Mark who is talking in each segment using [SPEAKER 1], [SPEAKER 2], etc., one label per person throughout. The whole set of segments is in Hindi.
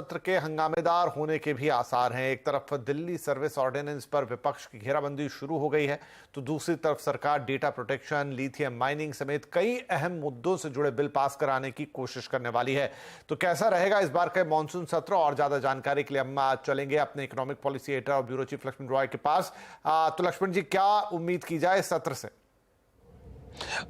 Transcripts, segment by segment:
[SPEAKER 1] सत्र के हंगामेदार होने के भी आसार हैं। एक तरफ दिल्ली सर्विस ऑर्डिनेंस पर विपक्ष की घेराबंदी शुरू हो गई है, तो दूसरी तरफ सरकार डेटा प्रोटेक्शन, लिथियम माइनिंग समेत कई अहम मुद्दों से जुड़े बिल पास कराने की कोशिश करने वाली है। तो कैसा रहेगा इस बार का मॉनसून सत्र? और ज्यादा जानकारी के लिए हम आज चलेंगे अपने इकोनॉमिक पॉलिसी एडिटर और ब्यूरो चीफ लक्ष्मण रॉय के पास। तो लक्ष्मण जी, क्या उम्मीद की जाए इस सत्र से?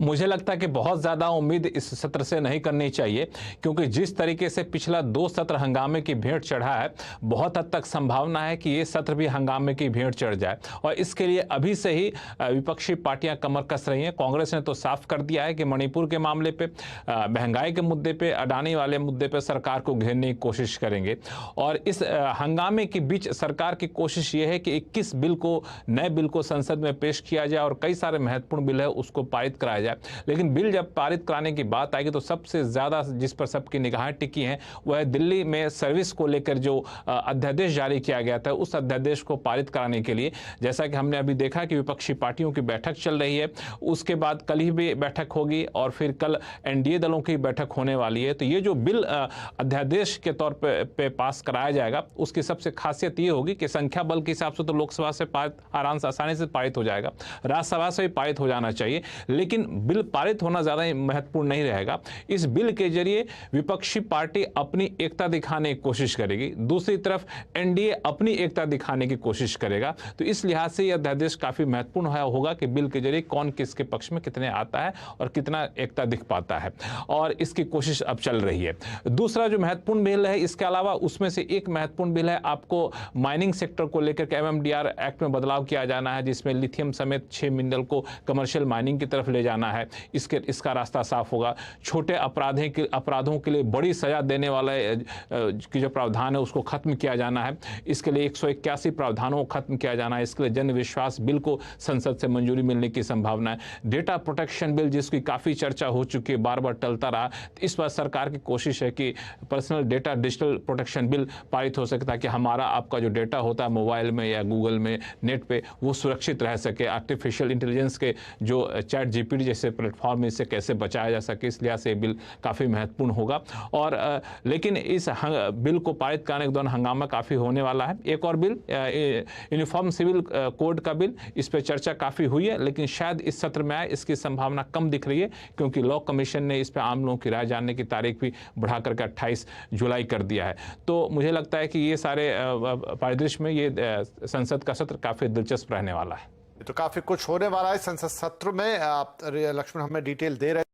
[SPEAKER 2] मुझे लगता है कि बहुत ज़्यादा उम्मीद इस सत्र से नहीं करनी चाहिए, क्योंकि जिस तरीके से पिछला 2 सत्र हंगामे की भेंट चढ़ा है, बहुत हद तक संभावना है कि ये सत्र भी हंगामे की भेंट चढ़ जाए। और इसके लिए अभी से ही विपक्षी पार्टियां कमर कस रही हैं। कांग्रेस ने तो साफ कर दिया है कि मणिपुर के मामले पे, महंगाई के मुद्दे पे, अडानी वाले मुद्दे पे सरकार को घेरने की कोशिश करेंगे। और इस हंगामे के बीच सरकार की कोशिश ये है कि 21 नए बिल को संसद में पेश किया जाए और कई सारे महत्वपूर्ण बिल है उसको पारित कराया जाए। लेकिन बिल जब पारित कराने की बात आएगी तो सबसे ज्यादा जिस पर सबकी निगाहें टिकी हैं वह है दिल्ली में सर्विस को लेकर जो अध्यादेश जारी किया गया था, उस अध्यादेश को पारित कराने के लिए। जैसा कि हमने अभी देखा कि विपक्षी पार्टियों की बैठक चल रही है, उसके बाद कल ही भी बैठक होगी और फिर कल एनडीए दलों की बैठक होने वाली है। तो ये जो बिल अध्यादेश के तौर पे पास कराया जाएगा, उसकी सबसे खासियत ये होगी कि संख्या बल के हिसाब से तो लोकसभा से आराम से आसानी से पारित हो जाएगा, राज्यसभा से भी पारित हो जाना चाहिए, लेकिन बिल पारित होना ज्यादा महत्वपूर्ण नहीं रहेगा। इस बिल के जरिए विपक्षी पार्टी अपनी एकता दिखाने की कोशिश करेगी, दूसरी तरफ एनडीए अपनी एकता दिखाने की कोशिश करेगा। तो इस लिहाज से यह अध्यादेश काफी महत्वपूर्ण होगा कि बिल के जरिए कौन किसके पक्ष में कितने आता है और कितना एकता दिख पाता है, और इसकी कोशिश अब चल रही है। दूसरा जो महत्वपूर्ण बिल है, इसके अलावा उसमें से एक महत्वपूर्ण बिल है, आपको माइनिंग सेक्टर को लेकर के एमएमडीआर एक्ट में बदलाव किया जाना है, जिसमें लिथियम समेत 6 मिनरल को कमर्शियल माइनिंग की तरफ ले जाना है। इसका रास्ता साफ होगा। छोटे अपराधों के लिए बड़ी सजा देने वाले की जो प्रावधान है उसको खत्म किया जाना है। इसके लिए 181 प्रावधानों को खत्म किया जाना है। इसके लिए जन विश्वास बिल को संसद से मंजूरी मिलने की संभावना है। डेटा प्रोटेक्शन बिल, जिसकी काफी चर्चा हो चुकी है, बार बार टलता रहा, तो इस बार सरकार की कोशिश है कि personal data digital protection bill पारित हो सके, ताकि हमारा आपका जो डेटा होता है मोबाइल में या गूगल में, नेट पे, वो सुरक्षित रह सके। आर्टिफिशियल इंटेलिजेंस के जो चैट जीपीटी जैसे प्लेटफॉर्म में इसे कैसे बचाया जा सके, इस लिहाज से बिल काफ़ी महत्वपूर्ण होगा। और लेकिन इस बिल को पारित कराने के दौरान हंगामा काफ़ी होने वाला है। एक और बिल, यूनिफॉर्म सिविल कोड का बिल, इस पर चर्चा काफ़ी हुई है, लेकिन शायद इस सत्र में आए, इसकी संभावना कम दिख रही है, क्योंकि लॉ कमीशन ने इस पर आम लोगों की राय जानने की तारीख भी बढ़ा करके 28 जुलाई कर दिया है। तो मुझे लगता है कि ये सारे परिदृश्य में ये संसद का सत्र काफ़ी दिलचस्प रहने वाला है।
[SPEAKER 1] तो काफी कुछ होने वाला है संसद सत्र में। लक्ष्मण हमें डिटेल दे रहे